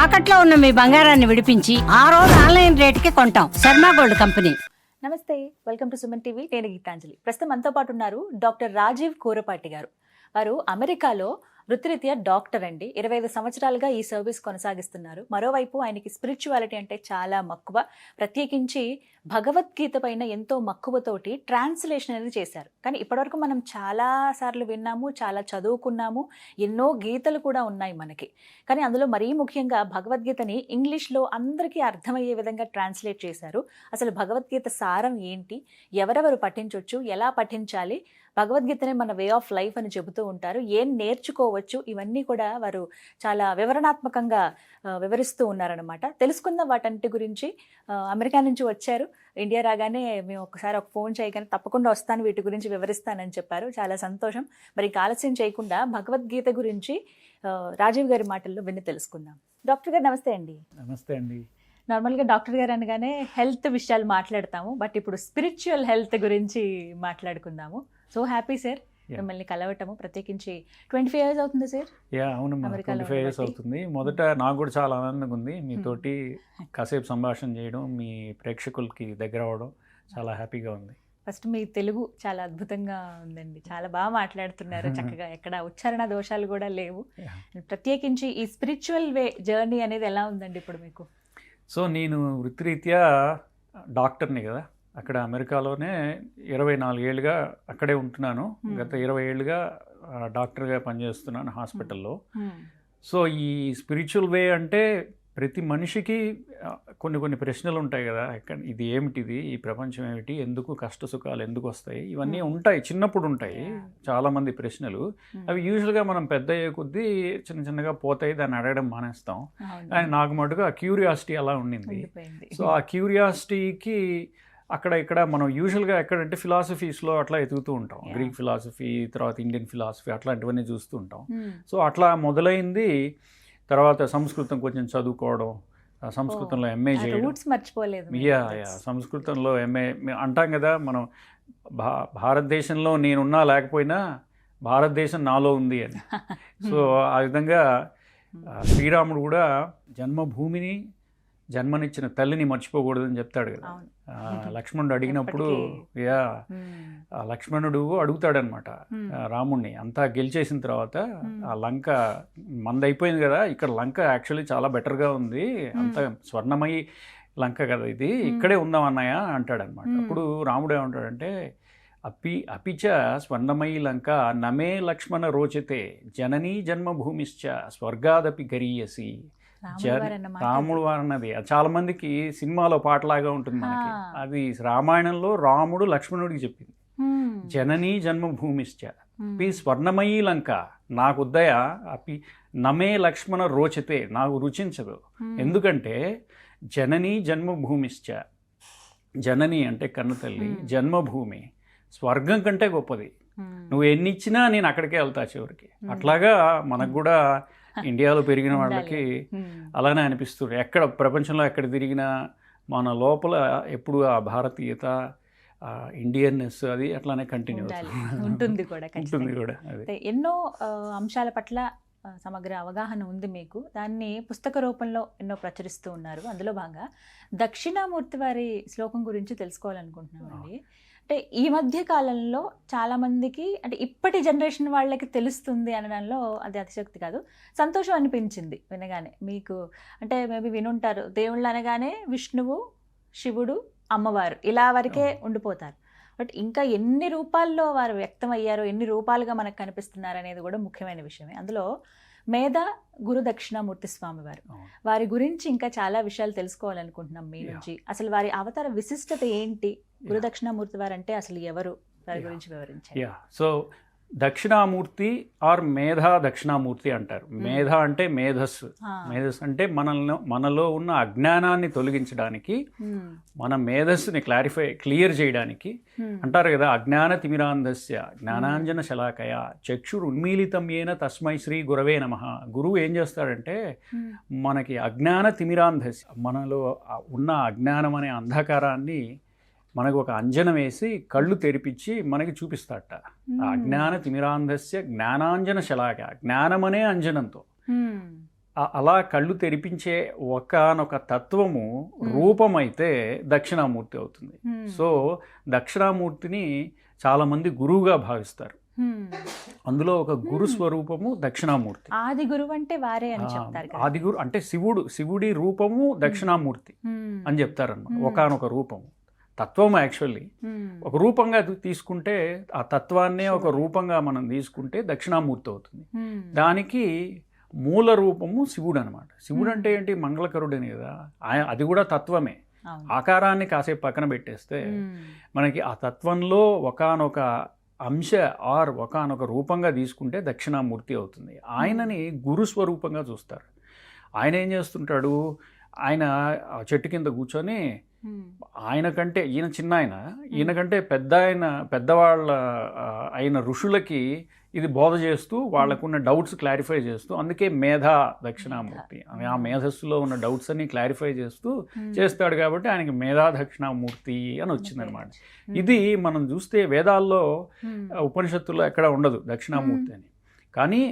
తాకట్లో ఉన్న మీ బంగారాన్ని విడిపించి ఆ రోజు ఆన్లైన్ రేటుకి కొంటాం. Sharma gold company. నమస్తే, వెల్కమ్ టు సుమన్ టీవీ. నేను గీతాంజలి. ప్రస్తుతం మనతో పాటు ఉన్నారు డాక్టర్ రాజీవ్ కూరపాటి గారు. వారు అమెరికాలో వృత్తిరీత్యా డాక్టర్ అండి. 25 సంవత్సరాలుగా ఈ సర్వీస్ కొనసాగిస్తున్నారు. మరోవైపు ఆయనకి స్పిరిచువాలిటీ అంటే చాలా మక్కువ. ప్రత్యేకించి భగవద్గీత పైన ఎంతో మక్కువతోటి ట్రాన్స్లేషన్ అనేది చేశారు. కానీ ఇప్పటివరకు మనం చాలా సార్లు విన్నాము, చాలా చదువుకున్నాము, ఎన్నో గీతలు కూడా ఉన్నాయి మనకి. కానీ అందులో మరీ ముఖ్యంగా భగవద్గీతని ఇంగ్లీష్లో అందరికీ అర్థమయ్యే విధంగా ట్రాన్స్లేట్ చేశారు. అసలు భగవద్గీత సారం ఏంటి, ఎవరెవరు పఠించవచ్చు, ఎలా పఠించాలి, భగవద్గీతనే మన వే ఆఫ్ లైఫ్ అని చెబుతూ ఉంటారు, ఏం నేర్చుకోవచ్చు, ఇవన్నీ కూడా వారు చాలా వివరణాత్మకంగా వివరిస్తూ ఉన్నారనమాట. తెలుసుకుందాం వాటన్నిటి గురించి. అమెరికా నుంచి వచ్చారు, ఇండియా రాగానే మేము ఒకసారి ఒక ఫోన్ చేయగానే తప్పకుండా వస్తాను, వీటి గురించి వివరిస్తానని చెప్పారు. చాలా సంతోషం. మరి ఆలస్యం చేయకుండా భగవద్గీత గురించి రాజీవ్ గారి మాటల్లో విని తెలుసుకుందాం. డాక్టర్ గారు నమస్తే అండి. నమస్తే అండి. నార్మల్గా డాక్టర్ గారు అనగానే హెల్త్ విషయాలు మాట్లాడతాము, బట్ ఇప్పుడు స్పిరిచువల్ హెల్త్ గురించి మాట్లాడుకుందాము. సో హ్యాపీ సార్ మిమ్మల్ని కలవటము. ప్రత్యేకించి 25 years అవుతుంది సార్? అవునమ్మా, 25 years అవుతుంది. మొదట నాకు కూడా చాలా ఆనందంగా ఉంది మీతోటి కాసేపు సంభాషణ చేయడం, మీ ప్రేక్షకులకి దగ్గర అవడం చాలా హ్యాపీగా ఉంది. ఫస్ట్ మీ తెలుగు చాలా అద్భుతంగా ఉందండి, చాలా బాగా మాట్లాడుతున్నారు చక్కగా, ఎక్కడ ఉచ్చారణ దోషాలు కూడా లేవు. ప్రత్యేకించి ఈ స్పిరిచువల్ వే జర్నీ అనేది ఎలా ఉందండి ఇప్పుడు మీకు? సో నేను వృత్తిరీత్యా డాక్టర్ని కదా, అక్కడ అమెరికాలోనే 24 ఏళ్ళుగా అక్కడే ఉంటున్నాను. గత 20 ఏళ్ళుగా డాక్టర్గా పనిచేస్తున్నాను హాస్పిటల్లో. సో ఈ స్పిరిచువల్ వే అంటే ప్రతి మనిషికి కొన్ని ప్రశ్నలు ఉంటాయి కదా, ఇది ఏమిటిది, ఈ ప్రపంచం ఏమిటి, ఎందుకు కష్ట సుఖాలు ఎందుకు వస్తాయి, ఇవన్నీ ఉంటాయి, చిన్నప్పుడు ఉంటాయి చాలామంది ప్రశ్నలు. అవి యూజువల్గా మనం పెద్ద అయ్యే కొద్దీ చిన్నగా పోతాయి, దాన్ని అడగడం మానేస్తాం. కానీ నాకు మటుకు ఆ క్యూరియాసిటీ అలా ఉండింది. సో ఆ క్యూరియాసిటీకి ఇక్కడ మనం యూజువల్గా ఎక్కడంటే ఫిలాసఫీస్లో అట్లా ఎదుగుతూ ఉంటాం, గ్రీక్ ఫిలాసఫీ, తర్వాత ఇండియన్ ఫిలాసఫీ, అట్లాంటివన్నీ చూస్తూ ఉంటాం. సో అట్లా మొదలైంది. తర్వాత సంస్కృతం కొంచెం చదువుకోవడం, సంస్కృతంలో ఎంఏ చేయడం. సంస్కృతంలో ఎంఏ అంటాం కదా మనం, భారతదేశంలో నేనున్నా లేకపోయినా భారతదేశం నాలో ఉంది అని. సో ఆ విధంగా శ్రీరాముడు కూడా జన్మభూమిని, జన్మనిచ్చిన తల్లిని మర్చిపోకూడదని చెప్తాడు కదా. లక్ష్మణుడు అడిగినప్పుడు లక్ష్మణుడు అడుగుతాడనమాట రాముణ్ణి, అంతా గెలిచేసిన తర్వాత ఆ లంక మందైపోయింది కదా, ఇక్కడ లంక యాక్చువల్లీ చాలా బెటర్గా ఉంది, అంత స్వర్ణమయి లంక కదా ఇది, ఇక్కడే ఉందాం అన్నయ్య అంటాడనమాట. అప్పుడు రాముడు ఏమంటాడంటే, అపిచ స్వర్ణమయీ లంక నమే లక్ష్మణ రోచతే జననీ జన్మభూమిశ్చ స్వర్గాదపి గరీయసి. రాముడు వారు అన్నది చాలా మందికి సినిమాలో పాటలాగా ఉంటుంది మనకి, అది రామాయణంలో రాముడు లక్ష్మణుడికి చెప్పింది. జననీ జన్మభూమిశ్చ పి స్వర్ణమయీ లంక నాకు ఉద్దయ అపి నమే లక్ష్మణ రోచతే, నాకు రుచించదు. ఎందుకంటే జననీ జన్మభూమిశ్చ, జనని అంటే కన్నతల్లి, జన్మభూమి స్వర్గం కంటే గొప్పది, నువ్వు ఎన్ని ఇచ్చినా నేను అక్కడికే వెళ్తా చివరికి. అట్లాగా మనకు కూడా ఇండియాలో పెరిగిన వాళ్ళకి అలానే అనిపిస్తుంది. ఎక్కడ ప్రపంచంలో ఎక్కడ తిరిగినా మన లోపల ఎప్పుడు ఆ భారతీయత, ఇండియన్నెస్ అది అట్లానే కంటిన్యూ ఉంటుంది కూడా. అదే ఎన్నో అంశాల పట్ల సమగ్ర అవగాహన ఉంది మీకు, దాన్ని పుస్తక రూపంలో ఎన్నో ప్రచురిస్తూ ఉన్నారు. అందులో భాగంగా దక్షిణామూర్తి వారి శ్లోకం గురించి తెలుసుకోవాలనుకుంటున్నామండి. అంటే ఈ మధ్య కాలంలో చాలామందికి, అంటే ఇప్పటి జనరేషన్ వాళ్ళకి తెలుస్తుంది అనడంలో అది అతిశక్తి కాదు, సంతోషం అనిపించింది వినగానే. మీకు అంటే మేబీ వినుంటారు, దేవుళ్ళు అనగానే విష్ణువు, శివుడు, అమ్మవారు ఇలా వరకే ఉండిపోతారు. బట్ ఇంకా ఎన్ని రూపాల్లో వారు వ్యక్తం అయ్యారో, ఎన్ని రూపాలుగా మనకు కనిపిస్తున్నారు అనేది కూడా ముఖ్యమైన విషయమే. అందులో మేధా గురు దక్షిణామూర్తి స్వామి వారి గురించి ఇంకా చాలా విషయాలు తెలుసుకోవాలనుకుంటున్నాం మీ నుంచి. అసలు వారి అవతార విశిష్టత ఏంటి, గురు దక్షిణామూర్తి వారు అంటే అసలు ఎవరు, వారి గురించి వివరించారు. సో దక్షిణామూర్తి ఆర్ మేధా దక్షిణామూర్తి అంటారు. మేధ అంటే మేధస్సు, మేధస్సు అంటే మనలో ఉన్న అజ్ఞానాన్ని తొలగించడానికి, మన మేధస్సుని క్లియర్ చేయడానికి అంటారు కదా. అజ్ఞాన తిమిరాంధస్య జ్ఞానాంజన శలాకయ చక్షుర్ ఉన్మీలితం ఏన తస్మై శ్రీ గురవే నమః. గురువు ఏం చేస్తాడంటే మనకి అజ్ఞాన తిమిరాంధస్య, మనలో ఉన్న అజ్ఞానం అనే అంధకారాన్ని మనకు ఒక అంజనం వేసి కళ్ళు తెరిపించి మనకి చూపిస్తాడట. ఆ అజ్ఞాన తిమిరాంధస్య జ్ఞానాంజన శలాక, జ్ఞానమనే అంజనంతో అలా కళ్ళు తెరిపించే ఒకానొక తత్వము రూపమైతే దక్షిణామూర్తి అవుతుంది. సో దక్షిణామూర్తిని చాలామంది గురువుగా భావిస్తారు. అందులో ఒక గురు స్వరూపము దక్షిణామూర్తి. ఆది గురువు అంటే వారే అని చెప్తారు కదా. ఆది గురు అంటే శివుడి రూపము దక్షిణామూర్తి అని చెప్తారన్నమాట. ఒకానొక రూపము తత్వం యాక్చువల్లీ ఒక రూపంగా తీసుకుంటే ఆ తత్వాన్నే ఒక రూపంగా మనం తీసుకుంటే దక్షిణామూర్తి అవుతుంది. దానికి మూల రూపము శివుడు అనమాట. శివుడు అంటే ఏంటి? మంగళకరుడని కదా, అది కూడా తత్వమే. ఆకారాన్ని కాసేపు పక్కన పెట్టేస్తే మనకి ఆ తత్వంలో ఒకానొక అంశ ఆర్ ఒకానొక రూపంగా తీసుకుంటే దక్షిణామూర్తి అవుతుంది. ఆయనని గురు స్వరూపంగా చూస్తారు. ఆయన ఏం చేస్తుంటాడు? ఆయన చెట్టు కింద కూర్చొని ఆయన కంటే ఈయన చిన్న ఆయన, ఈయనకంటే పెద్దవాళ్ళ అయిన ఋషులకి ఇది బోధ చేస్తూ వాళ్ళకున్న డౌట్స్ క్లారిఫై చేస్తూ, అందుకే మేధా దక్షిణామూర్తి, ఆ మేధస్సులో ఉన్న డౌట్స్ అన్ని క్లారిఫై చేస్తూ చేస్తాడు కాబట్టి ఆయనకి మేధా దక్షిణామూర్తి అని వచ్చిందనమాట. ఇది మనం చూస్తే వేదాల్లో ఉపనిషత్తుల్లో ఎక్కడ ఉండదు దక్షిణామూర్తి అని. కానీ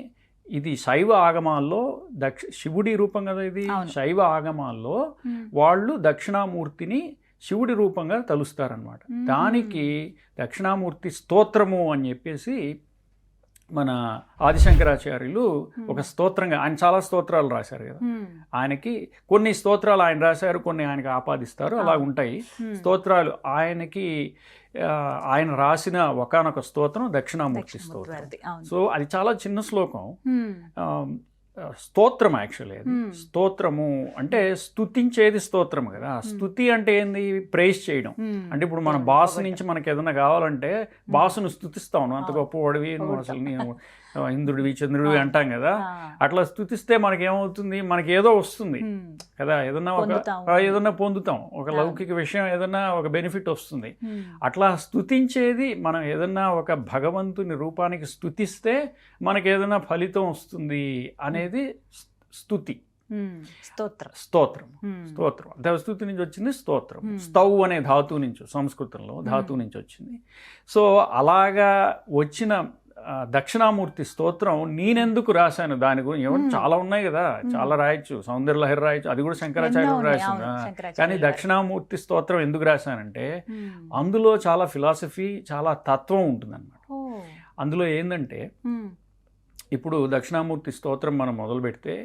ఇది శైవ ఆగమాల్లో శివుడి రూపం కదా ఇది. శైవ ఆగమాల్లో వాళ్ళు దక్షిణామూర్తిని శివుడి రూపంగా తలుస్తారనమాట. దానికి దక్షిణామూర్తి స్తోత్రము అని చెప్పేసి మన ఆదిశంకరాచార్యులు ఒక స్తోత్రంగా, ఆయన చాలా స్తోత్రాలు రాశారు కదా, ఆయనకి కొన్ని స్తోత్రాలు ఆయన రాశారు, కొన్ని ఆయనకి ఆపాదిస్తారు, అలా ఉంటాయి స్తోత్రాలు. ఆయన రాసిన ఒకానొక స్తోత్రం దక్షిణామూర్తి స్తోత్రం. సో అది చాలా చిన్న శ్లోకం, స్తోత్రం యాక్చువల్లీ. అది స్తోత్రము అంటే స్తుతించేది స్తోత్రం కదా. స్తుతి అంటే ఏంది? ప్రైజ్ చేయడం. అంటే ఇప్పుడు మన బాస్ నుంచి మనకి ఏదైనా కావాలంటే బాసును స్తుతిస్తాను, అంత గొప్పవాడివి నువ్వు, అసలు నేను ఇంద్రుడివి చంద్రుడివి అంటాం కదా. అట్లా స్తుతిస్తే మనకేమవుతుంది? మనకి ఏదో వస్తుంది కదా, ఏదన్నా పొందుతాం, ఒక లౌకిక విషయం, ఏదన్నా ఒక బెనిఫిట్ వస్తుంది. అట్లా స్తుతించేది, మనం ఏదన్నా ఒక భగవంతుని రూపానికి స్తుతిస్తే మనకి ఏదైనా ఫలితం వస్తుంది అనేది స్తుతి. స్తోత్రం దేవస్థుతి నుంచి వచ్చింది స్తోత్రం. స్తౌ అనే ధాతువు నుంచి, సంస్కృతంలో ధాతువు నుంచి వచ్చింది. సో అలాగా వచ్చిన దక్షిణామూర్తి స్తోత్రం నేనెందుకు రాశాను దాని గురించి ఎవరు చాలా ఉన్నాయి కదా, చాలా రాయొచ్చు, సౌందర్యలహరి రాయొచ్చు, అది కూడా శంకరాచార్యులు రాసింది. కానీ దక్షిణామూర్తి స్తోత్రం ఎందుకు రాశానంటే అందులో చాలా ఫిలాసఫీ, చాలా తత్వం ఉంటుందన్నమాట. అందులో ఏంటంటే ఇప్పుడు దక్షిణామూర్తి స్తోత్రం మనం మొదలు పెడితే,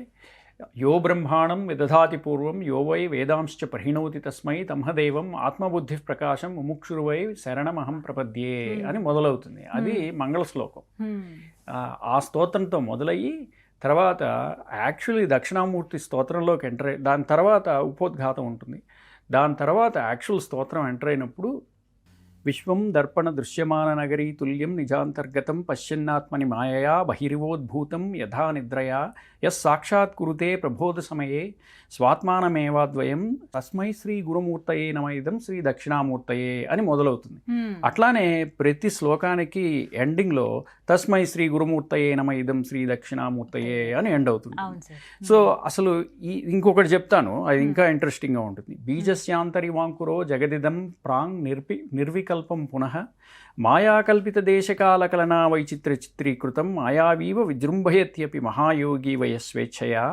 యో బ్రహ్మాణం విదధాతి పూర్వం యో వై వేదాంశ్చ పరిణోతి తస్మై తమహదేవం ఆత్మబుద్ధి ప్రకాశం ముముక్షురువై శరణమహం ప్రపద్యే అని మొదలవుతుంది. అది మంగళ శ్లోకం. ఆ స్తోత్రంతో మొదలయ్యి తర్వాత యాక్చువల్లీ దక్షిణామూర్తి స్తోత్రంలోకి ఎంటర్ అయ్యి దాని తర్వాత ఉపోద్ఘాతం ఉంటుంది. దాని తర్వాత యాక్చువల్ స్తోత్రం ఎంటర్ అయినప్పుడు విశ్వం దర్పణ దృశ్యమాన నగరీ తుల్యం నిజాంతర్గతం పశ్యన్నాత్మని మాయయా బహిరివోద్భూతం యథా నిద్రయా యస్ సాక్షాత్ కురుతే ప్రబోధ సమయే స్వాత్మానమేవాద్వయం తస్మై శ్రీ గురుమూర్తయే నమైదం శ్రీ దక్షిణామూర్తయే అని మొదలవుతుంది. అట్లానే ప్రతి శ్లోకానికి ఎండింగ్లో తస్మై శ్రీ గురుమూర్తయే నమైదం శ్రీ దక్షిణామూర్తయే అని ఎండ్ అవుతుంది. సో అసలు ఇంకొకటి చెప్తాను, అది ఇంకా ఇంట్రెస్టింగ్గా ఉంటుంది. బీజస్యాంతరి వాంకురో జగదిదం ప్రాంగ్ నిర్వికల్పం పునః మాయాకల్పిత దేశకాలకలనా వైచిత్ర చిత్రీకృతం మాయావీవ విజృంభయత్యపి మహాయోగి వయస్వేచ్ఛయా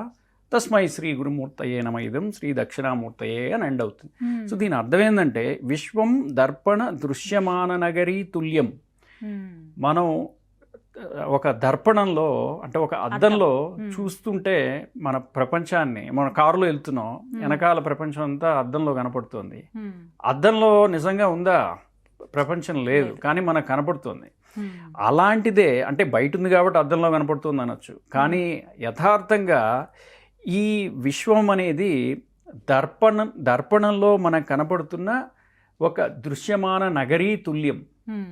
తస్మై శ్రీ గురుమూర్తయే నమైదం శ్రీ దక్షిణామూర్తయే అని ఎండ్ అవుతుంది. సో దీని అర్థం ఏంటంటే విశ్వం దర్పణ దృశ్యమాన నగరీ తుల్యం. మనం ఒక దర్పణంలో అంటే ఒక అద్దంలో చూస్తుంటే మన ప్రపంచాన్ని, మన కారులో వెళ్తున్నాం, వెనకాల ప్రపంచం అంతా అద్దంలో కనపడుతుంది. అద్దంలో నిజంగా ఉందా? ప్రపంచం లేదు, కానీ మనకు కనపడుతుంది. అలాంటిదే, అంటే బయట ఉంది కాబట్టి అద్దంలో కనపడుతుంది అనొచ్చు, కానీ యథార్థంగా ఈ విశ్వం అనేది దర్పణంలో మనకు కనపడుతున్న ఒక దృశ్యమాన నగరీ తుల్యం.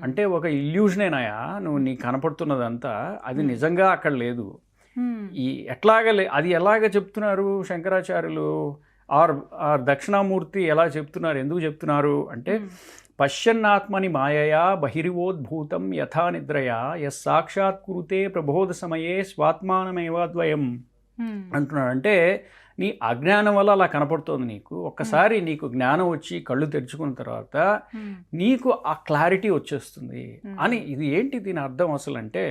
అంటే ఒక ఇల్యూజనేనాయా నువ్వు నీకు కనపడుతున్నదంతా, అది నిజంగా అక్కడ లేదు. అది ఎలాగ చెప్తున్నారు శంకరాచార్యులు ఆర్ దక్షిణామూర్తి ఎలా చెప్తున్నారు, ఎందుకు చెప్తున్నారు అంటే పశ్యన్నాత్మని మాయయా బహిరివోద్భూతం యథా నిద్రయా యస్ సాక్షాత్ కురుతే ప్రబోధ సమయే స్వాత్మానమేవాద్వయం అంటున్నాడు. అంటే నీ అజ్ఞానం వల్ల అలా కనపడుతోంది నీకు. ఒక్కసారి నీకు జ్ఞానం వచ్చి కళ్ళు తెరుచుకున్న తర్వాత నీకు ఆ క్లారిటీ వచ్చేస్తుంది అని. ఇది ఏంటి దీని అర్థం అసలు అంటే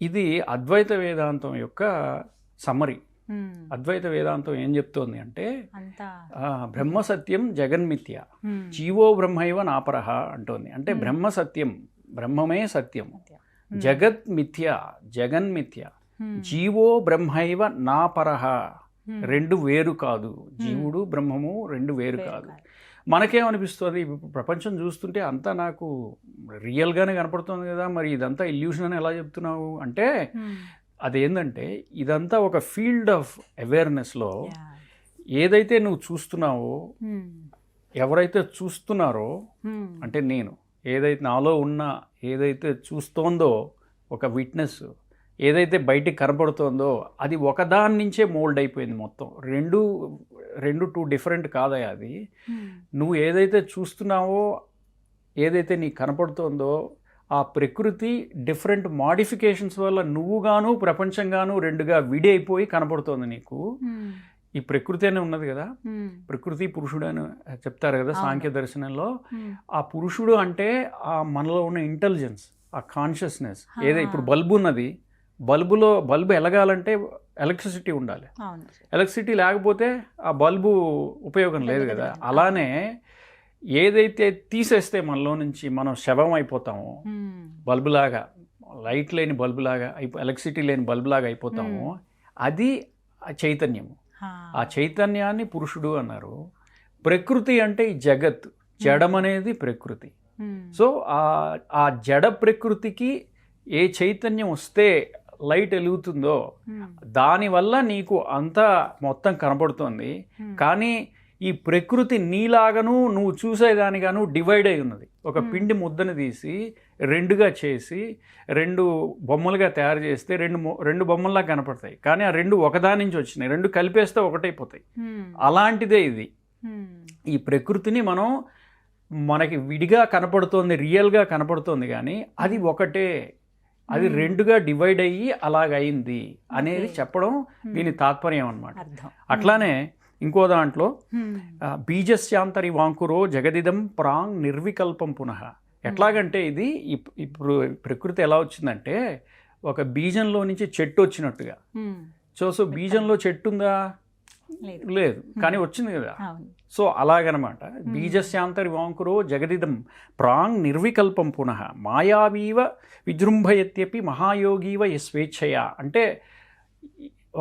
ఇది అద్వైత వేదాంతం యొక్క సమ్మరీ. అద్వైత వేదాంతం ఏం చెప్తోంది అంటే అంతా బ్రహ్మ సత్యం జగన్మిథ్య, జీవో బ్రహ్మైవ నాపరహ అంటోంది. అంటే బ్రహ్మ సత్యం, బ్రహ్మమే సత్యం, జగత్ మిథ్య, జగన్మిథ్య, జీవో బ్రహ్మైవ నాపరహ, రెండు వేరు కాదు, జీవుడు బ్రహ్మము రెండు వేరు కాదు. మనకేమనిపిస్తుంది, ప్రపంచం చూస్తుంటే అంతా నాకు రియల్గానే కనపడుతుంది కదా, మరి ఇదంతా ఇల్యూషన్ అని ఎలా చెప్తున్నావు అంటే అదేంటంటే ఇదంతా ఒక ఫీల్డ్ ఆఫ్ అవేర్నెస్లో ఏదైతే నువ్వు చూస్తున్నావో, ఎవరైతే చూస్తున్నారో అంటే నేను ఏదైతే నాలో ఉన్న ఏదైతే చూస్తోందో ఒక విట్నెస్, ఏదైతే బయటికి కనపడుతోందో అది ఒకదాని నుంచే మోల్డ్ అయిపోయింది మొత్తం. రెండు టూ డిఫరెంట్ కాదయా అది. నువ్వు ఏదైతే చూస్తున్నావో, ఏదైతే నీకు కనపడుతోందో ఆ ప్రకృతి డిఫరెంట్ మాడిఫికేషన్స్ వల్ల నువ్వుగాను ప్రపంచంగాను రెండుగా విడి అయిపోయి కనపడుతోంది నీకు. ఈ ప్రకృతి అనే ఉన్నది కదా, ప్రకృతి పురుషుడు అని చెప్తారు కదా సాంఖ్య దర్శనంలో. ఆ పురుషుడు అంటే ఆ మనలో ఉన్న ఇంటెలిజెన్స్, ఆ కాన్షియస్నెస్. ఇప్పుడు బల్బు ఉన్నది, బల్బు ఎలగాలంటే ఎలక్ట్రిసిటీ ఉండాలి. ఎలక్ట్రిసిటీ లేకపోతే ఆ బల్బు ఉపయోగం లేదు కదా. అలానే ఏదైతే తీసేస్తే మనలో నుంచి మనం శవం అయిపోతామో, బల్బులాగా, లైట్ లేని బల్బులాగా ఎలక్ట్రిసిటీ లేని బల్బులాగా అయిపోతామో, అది చైతన్యము. ఆ చైతన్యాన్ని పురుషుడు అన్నారు. ప్రకృతి అంటే ఈ జగత్, జడం అనేది ప్రకృతి. సో ఆ జడ ప్రకృతికి ఏ చైతన్యం వస్తే లైట్ వెలుగుతుందో దానివల్ల నీకు అంతా మొత్తం కనపడుతుంది. కానీ ఈ ప్రకృతి నీలాగను నువ్వు చూసేదానిగాను డివైడ్ అయి ఉన్నది. ఒక పిండి ముద్దను తీసి రెండుగా చేసి రెండు బొమ్మలుగా తయారు చేస్తే రెండు బొమ్మల్లా కనపడతాయి. కానీ ఆ రెండు ఒకదాని నుంచి వచ్చినాయి, రెండు కలిపేస్తే ఒకటైపోతాయి. అలాంటిదే ఇది. ఈ ప్రకృతిని మనకి విడిగా కనపడుతోంది, రియల్గా కనపడుతోంది, కానీ అది ఒకటే, అది రెండుగా డివైడ్ అయ్యి అలాగయింది అనేది చెప్పడం దీని తాత్పర్యం అన్నమాట. అట్లానే ఇంకో దాంట్లో బీజస్యాంతరి వాంకురో జగదిదం ప్రాంగ్ నిర్వికల్పం పునః. ఎట్లాగంటే ఇది ఇప్పుడు ప్రకృతి ఎలా వచ్చిందంటే ఒక బీజంలో నుంచి చెట్టు వచ్చినట్టుగా. సో బీజంలో చెట్టు ఉందా? లేదు, కానీ వచ్చింది కదా. సో అలాగనమాట. బీజస్యాంతరి వాంకురో జగదిదం ప్రాంగ్ నిర్వికల్పం పునః మాయావీవ విజృంభయత్యపి మహాయోగీవ యస్వేచ్ఛయ. అంటే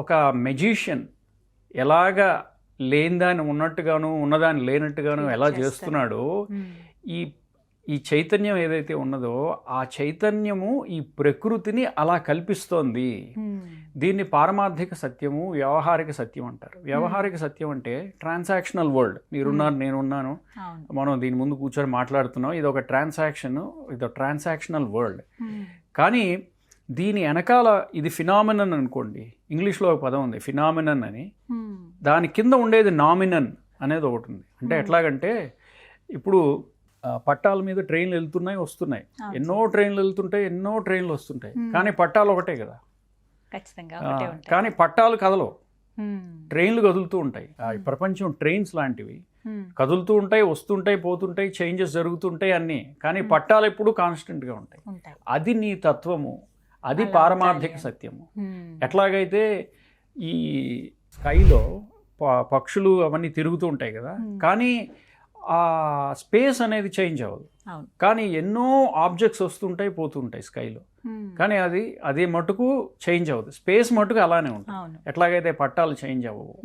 ఒక మెజిషియన్ ఎలాగా లేనిదాన్ని ఉన్నట్టుగాను ఉన్నదాన్ని లేనట్టుగాను ఎలా చేస్తున్నాడో, ఈ చైతన్యం ఏదైతే ఉన్నదో ఆ చైతన్యము ఈ ప్రకృతిని అలా కల్పిస్తోంది. దీన్ని పారమార్థిక సత్యము, వ్యవహారిక సత్యం అంటారు. వ్యవహారిక సత్యం అంటే ట్రాన్సాక్షనల్ వరల్డ్. మీరున్నారు, నేనున్నాను, మనం దీని ముందు కూర్చొని మాట్లాడుతున్నాం. ఇది ఒక ట్రాన్సాక్షనల్ వరల్డ్. కానీ దీని వెనకాల ఇది ఫినామినన్ అనుకోండి. ఇంగ్లీష్లో ఒక పదం ఉంది ఫినామినన్ అని. దాని కింద ఉండేది నామినన్ అనేది ఒకటి ఉంది. అంటే ఎట్లాగంటే ఇప్పుడు పట్టాల మీద ట్రైన్లు వెళ్తున్నాయి వస్తున్నాయి, ఎన్నో ట్రైన్లు వెళ్తుంటాయి, ఎన్నో ట్రైన్లు వస్తుంటాయి, కానీ పట్టాలు ఒకటే కదా. కానీ పట్టాలు కదలవు, ట్రైన్లు కదులుతూ ఉంటాయి. ప్రపంచం ట్రైన్స్ లాంటివి, కదులుతూ ఉంటాయి, వస్తుంటాయి, పోతుంటాయి, చేంజెస్ జరుగుతుంటాయి అన్నీ. కానీ పట్టాలు ఎప్పుడు కాన్స్టెంట్గా ఉంటాయి. అది నీ తత్వము, అది పారమార్థిక సత్యము. ఎట్లాగైతే ఈ స్కైలో పక్షులు అవన్నీ తిరుగుతూ ఉంటాయి కదా, కానీ ఆ స్పేస్ అనేది చేంజ్ అవ్వదు. కానీ ఎన్నో ఆబ్జెక్ట్స్ వస్తుంటాయి, పోతుంటాయి స్కైలో, కానీ అది మటుకు చేంజ్ అవ్వదు. స్పేస్ మటుకు అలానే ఉంటుంది. ఎట్లాగైతే పట్టాలు చేంజ్ అవ్వవు,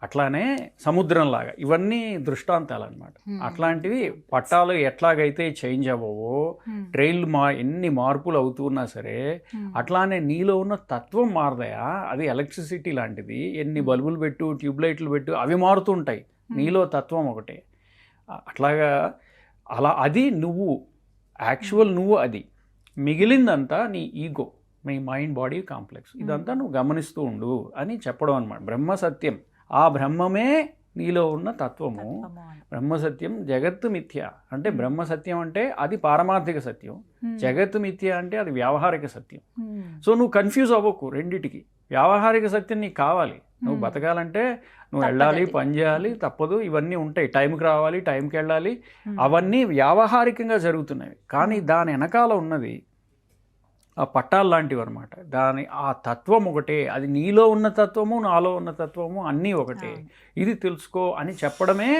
అట్లానే సముద్రంలాగా ఇవన్నీ దృష్టాంతాలు అన్నమాట. అట్లాంటివి పట్టాలు ఎట్లాగైతే చేంజ్ అవ్వవో, ట్రైన్లు ఎన్ని మార్పులు అవుతున్నా సరే, అట్లానే నీలో ఉన్న తత్వం మారదయా. అది ఎలక్ట్రిసిటీ లాంటిది. ఎన్ని బల్బులు పెట్టు, ట్యూబ్లైట్లు పెట్టు, అవి మారుతుంటాయి. నీలో తత్వం ఒకటే. అట్లాగా అది నువ్వు, యాక్చువల్ నువ్వు. అది మిగిలిందంతా నీ ఈగో, నీ మైండ్ బాడీ కాంప్లెక్స్. ఇదంతా నువ్వు గమనిస్తూ ఉండు అని చెప్పడం అనమాట. బ్రహ్మ సత్యం, ఆ బ్రహ్మమే నీలో ఉన్న తత్వము. బ్రహ్మసత్యం జగత్తు మిథ్య. అంటే బ్రహ్మసత్యం అంటే అది పారమార్థిక సత్యం, జగత్తు మిథ్య అంటే అది వ్యావహారిక సత్యం. సో నువ్వు కన్ఫ్యూజ్ అవ్వకు రెండిటికి. వ్యావహారిక సత్యం నీకు కావాలి, నువ్వు బతకాలంటే నువ్వు వెళ్ళాలి, పని చేయాలి, తప్పదు, ఇవన్నీ ఉంటాయి. టైంకి రావాలి, టైంకి వెళ్ళాలి, అవన్నీ వ్యావహారికంగా జరుగుతున్నాయి. కానీ దాని వెనకాల ఉన్నది ఆ పట్టాలు లాంటివి అనమాట. ఆ తత్వం ఒకటే, అది నీలో ఉన్న తత్వము నాలో ఉన్న తత్వము అన్నీ ఒకటే, ఇది తెలుసుకో అని చెప్పడమే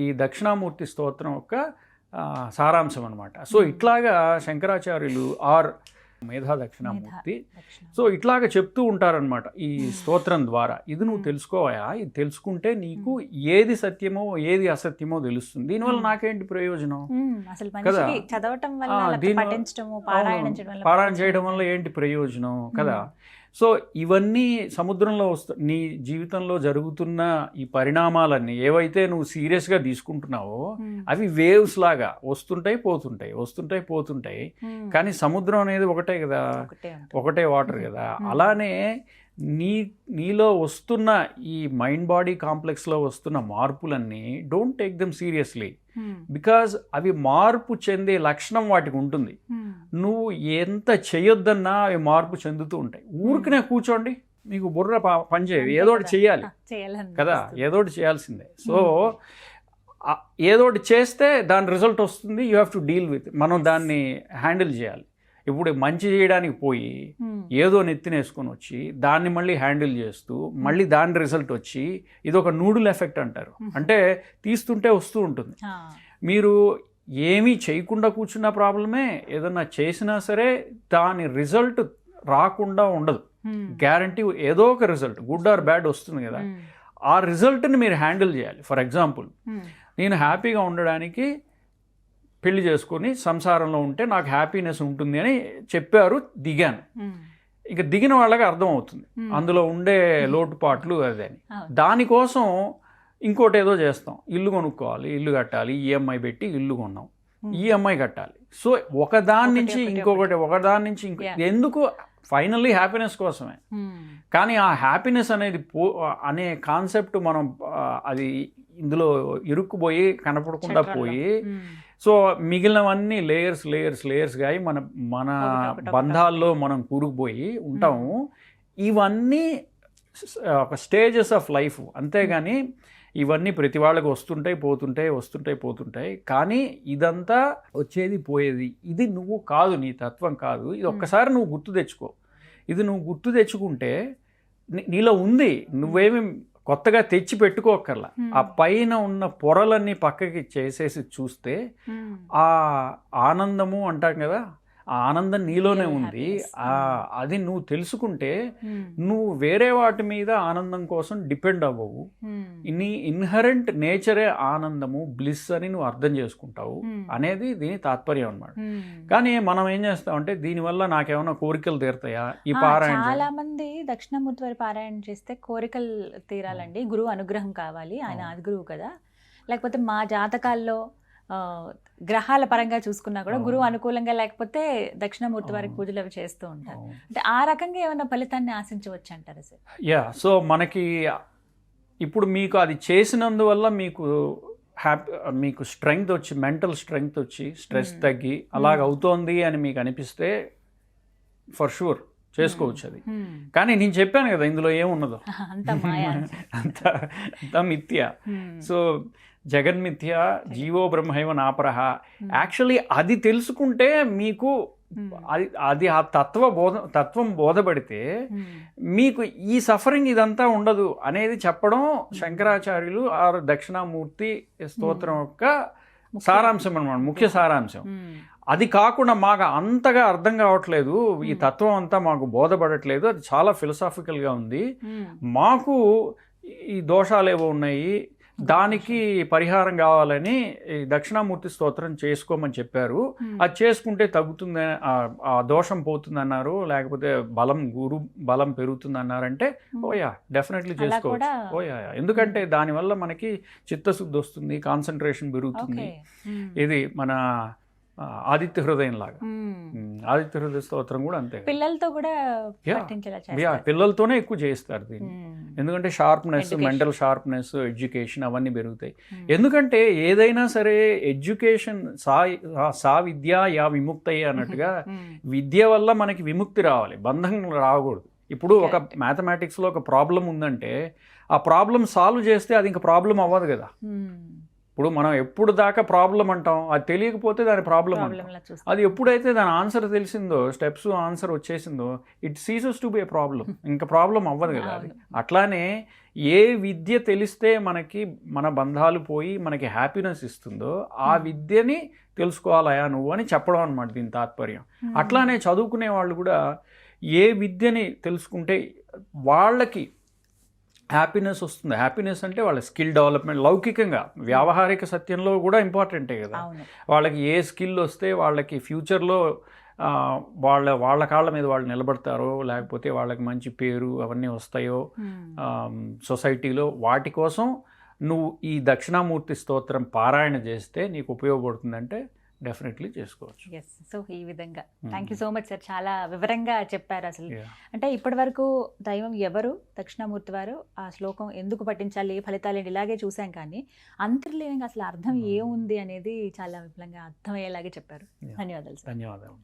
ఈ దక్షిణామూర్తి స్తోత్రం యొక్క సారాంశం అనమాట. సో ఇట్లాగా శంకరాచార్యులు మేధా దక్షిణామూర్తి సో ఇట్లాగా చెప్తూ ఉంటారనమాట ఈ స్తోత్రం ద్వారా. ఇది నువ్వు తెలుసుకోవా, ఇది తెలుసుకుంటే నీకు ఏది సత్యమో ఏది అసత్యమో తెలుస్తుంది. దీనివల్ల నాకేంటి ప్రయోజనం కదా, పారాయణ చేయడం వల్ల ఏంటి ప్రయోజనం కదా. సో ఇవన్నీ సముద్రంలో నీ జీవితంలో జరుగుతున్న ఈ పరిణామాలన్నీ ఏవైతే నువ్వు సీరియస్గా తీసుకుంటున్నావో అవి వేవ్స్ లాగా వస్తుంటాయి పోతుంటాయి. కానీ సముద్రం అనేది ఒకటే కదా, ఒకటే వాటర్ కదా. అలానే నీలో వస్తున్న ఈ మైండ్ బాడీ కాంప్లెక్స్లో వస్తున్న మార్పులన్నీ don't take them seriously, because అవి మార్పు చెందే లక్షణం వాటికి ఉంటుంది. నువ్వు ఎంత చేయొద్దన్నా అవి మార్పు చెందుతూ ఉంటాయి. ఊరికనే కూర్చోండి, మీకు బుర్ర పనిచేయదు, ఏదో ఒకటి చేయాలి కదా, ఏదో ఒకటి చేయాల్సిందే. సో ఏదో ఒకటి చేస్తే దాని రిజల్ట్ వస్తుంది, you have to deal with. మనం దాన్ని హ్యాండిల్ చేయాలి. ఇప్పుడు మంచి చేయడానికి పోయి ఏదో నెత్తినేసుకొని వచ్చి దాన్ని మళ్ళీ హ్యాండిల్ చేస్తూ మళ్ళీ దాని రిజల్ట్ వచ్చి ఇది ఒక నూడుల్ ఎఫెక్ట్ అంటారు. అంటే తీస్తుంటే వస్తూ ఉంటుంది. మీరు ఏమీ చేయకుండా కూర్చున్న ప్రాబ్లమే, ఏదన్నా చేసినా సరే దాని రిజల్ట్ రాకుండా ఉండదు. గ్యారంటీ ఏదో ఒక రిజల్ట్ గుడ్ ఆర్ బ్యాడ్ వస్తుంది కదా. ఆ రిజల్ట్ని మీరు హ్యాండిల్ చేయాలి. ఫర్ ఎగ్జాంపుల్, నేను హ్యాపీగా ఉండడానికి పెళ్లి చేసుకొని సంసారంలో ఉంటే నాకు హ్యాపీనెస్ ఉంటుంది అని చెప్పారు, దిగాను. ఇక దిగిన వాళ్ళకి అర్థం అవుతుంది అందులో ఉండే లోటుపాట్లు అదే అని. దానికోసం ఇంకోటి ఏదో చేస్తాం, ఇల్లు కొనుక్కోవాలి, ఇల్లు కట్టాలి, ఈఎంఐ పెట్టి ఇల్లు కొన్నాం, ఈఎంఐ కట్టాలి. సో ఒకదాని నుంచి ఇంకొకటి, ఒకదాని నుంచి ఇంకొకటి, ఎందుకు ఫైనల్లీ హ్యాపీనెస్ కోసమే. కానీ ఆ హ్యాపీనెస్ అనేది అనే కాన్సెప్ట్ మనం అది ఇందులో ఇరుక్కుపోయి కనపడకుండా పోయి సో మిగిలినవన్నీ లేయర్స్గా అయి మన బంధాల్లో మనం కూరుకుపోయి ఉంటాము. ఇవన్నీ ఒక స్టేజెస్ ఆఫ్ లైఫ్, అంతేగాని ఇవన్నీ ప్రతి వాళ్ళకి వస్తుంటాయి. కానీ ఇదంతా వచ్చేది పోయేది, ఇది నువ్వు కాదు, నీ తత్వం కాదు. ఇది ఒక్కసారి నువ్వు గుర్తు తెచ్చుకో. ఇది నువ్వు గుర్తు తెచ్చుకుంటే నీలో ఉంది, నువ్వేమి కొత్తగా తెచ్చి పెట్టుకోకర్లా. ఆ పైన ఉన్న పొరలన్నీ పక్కకి చేసేసి చూస్తే ఆ ఆనందము అంటాం కదా, ఆ ఆనందం నీలోనే ఉంది. అది నువ్వు తెలుసుకుంటే నువ్వు వేరే వాటి మీద ఆనందం కోసం డిపెండ్ అవ్వవు. నీ ఇన్హరెంట్ నేచరే ఆనందము, బ్లిస్ అని నువ్వు అర్థం చేసుకుంటావు అనేది దీని తాత్పర్యం అన్నమాట. కానీ మనం ఏం చేస్తామంటే దీనివల్ల నాకేమైనా కోరికలు తీరుతాయా ఈ పారాయణ. చాలా మంది దక్షిణామూర్తి వారి పారాయణ చేస్తే కోరికలు తీరాలండి, గురువు అనుగ్రహం కావాలి, ఆయన ఆది గురువు కదా, లేకపోతే మా జాతకాల్లో గ్రహాల పరంగా చూసుకున్నా కూడా గురువు అనుకూలంగా లేకపోతే దక్షిణామూర్తి వారికి పూజలు అవి చేస్తూ ఉంటారు. అంటే ఆ రకంగా ఏమైనా ఫలితాన్ని ఆశించవచ్చు అంటారు సార్? సో మనకి ఇప్పుడు మీకు అది చేసినందువల్ల మీకు స్ట్రెంగ్త్ వచ్చి, మెంటల్ స్ట్రెంగ్త్ వచ్చి, స్ట్రెస్ తగ్గి అలాగ అవుతోంది అని మీకు అనిపిస్తే ఫర్ షూర్ చేసుకోవచ్చు అది. కానీ నేను చెప్పాను కదా ఇందులో ఏమున్నదో, అంతా మిథ్య. సో జగన్మిథ్య, జీవో బ్రహ్మైవ నాపరః. యాక్చువల్లీ అది తెలుసుకుంటే మీకు అది ఆ తత్వం బోధపడితే మీకు ఈ సఫరింగ్ ఇదంతా ఉండదు అనేది చెప్పడం శంకరాచార్యులు దక్షిణామూర్తి స్తోత్రం యొక్క సారాంశం అన్నమాట, ముఖ్య సారాంశం. అది కాకుండా మాకు అంతగా అర్థం కావట్లేదు, ఈ తత్వం అంతా మాకు బోధపడట్లేదు, అది చాలా ఫిలసాఫికల్గా ఉంది, మాకు ఈ దోషాలు ఏవో ఉన్నాయి, దానికి పరిహారం కావాలని దక్షిణామూర్తి స్తోత్రం చేసుకోమని చెప్పారు. అది చేసుకుంటే తగ్గుతుంది, ఆ దోషం పోతుంది అన్నారు, లేకపోతే గురు బలం పెరుగుతుంది అన్నారంటే ఓయా డెఫినెట్లీ చేసుకోవచ్చు. ఓయా, ఎందుకంటే దానివల్ల మనకి చిత్తశుద్ధి వస్తుంది, కాన్సన్ట్రేషన్ పెరుగుతుంది. ఇది మన ఆదిత్య హృదయం లాగా. ఆదిత్య హృదయ స్తోత్రం కూడా అంతే. పిల్లలతో కూడా పిల్లలతోనే ఎక్కువ చేస్తారు దీన్ని, ఎందుకంటే షార్ప్నెస్, మెంటల్ షార్ప్నెస్, ఎడ్యుకేషన్ అవన్నీ పెరుగుతాయి. ఎందుకంటే ఏదైనా సరే ఎడ్యుకేషన్ సా విద్య యా విముక్తయ్య అన్నట్టుగా విద్య వల్ల మనకి విముక్తి రావాలి, బంధం రాకూడదు. ఇప్పుడు ఒక మ్యాథమెటిక్స్లో ఒక ప్రాబ్లం ఉందంటే ఆ ప్రాబ్లం సాల్వ్ చేస్తే అది ఇంకా ప్రాబ్లం అవ్వదు కదా. ఇప్పుడు మనం ఎప్పుడు దాకా ప్రాబ్లం అంటాం, అది తెలియకపోతే దాని ప్రాబ్లం అంటాం. ప్రాబ్లం లా చూస్తాం. అది ఎప్పుడైతే దాని ఆన్సర్ తెలిసిందో, స్టెప్స్ ఆన్సర్ వచ్చేసిందో, it ceases to be a problem. ఇంకా ప్రాబ్లం అవ్వదు కదా అది. అట్లానే ఏ విద్య తెలిస్తే మనకి మన బంధాలు పోయి మనకి హ్యాపీనెస్ ఇస్తుందో ఆ విద్యని తెలుసుకోవాలయా నువ్వు అని చెప్పడం అనమాట దీని తాత్పర్యం. అట్లానే చదువుకునే వాళ్ళు కూడా ఏ విద్యని తెలుసుకుంటే వాళ్ళకి హ్యాపీనెస్ వస్తుంది. హ్యాపీనెస్ అంటే వాళ్ళ స్కిల్ డెవలప్మెంట్, లౌకికంగా వ్యావహారిక సత్యంలో కూడా ఇంపార్టెంటే కదా. అవును. వాళ్ళకి ఏ స్కిల్ వస్తే వాళ్ళకి ఫ్యూచర్లో వాళ్ళ కాళ్ళ మీద వాళ్ళు నిలబడతారో, లేకపోతే వాళ్ళకి మంచి పేరు అవన్నీ వస్తాయో సొసైటీలో, వాటి కోసం నువ్వు ఈ దక్షిణామూర్తి స్తోత్రం పారాయణ చేస్తే నీకు ఉపయోగపడుతుందంటే డెఫినెట్లీ చేసుకోవచ్చు. ఎస్. సో ఈ విధంగా thank you so much sir, చాలా వివరంగా చెప్పారు. అసలు Yeah. అంటే ఇప్పటి వరకు దైవం ఎవరు, దక్షిణామూర్తి వారు, ఆ శ్లోకం ఎందుకు పఠించాలి, ఏ ఫలితాలు ఏంటి ఇలాగే చూసాం, కానీ అంతర్లీనంగా అసలు అర్థం ఏముంది అనేది చాలా విపులంగా అర్థమయ్యేలాగే చెప్పారు. Yeah. ధన్యవాదాలు సార్. ధన్యవాదాలు.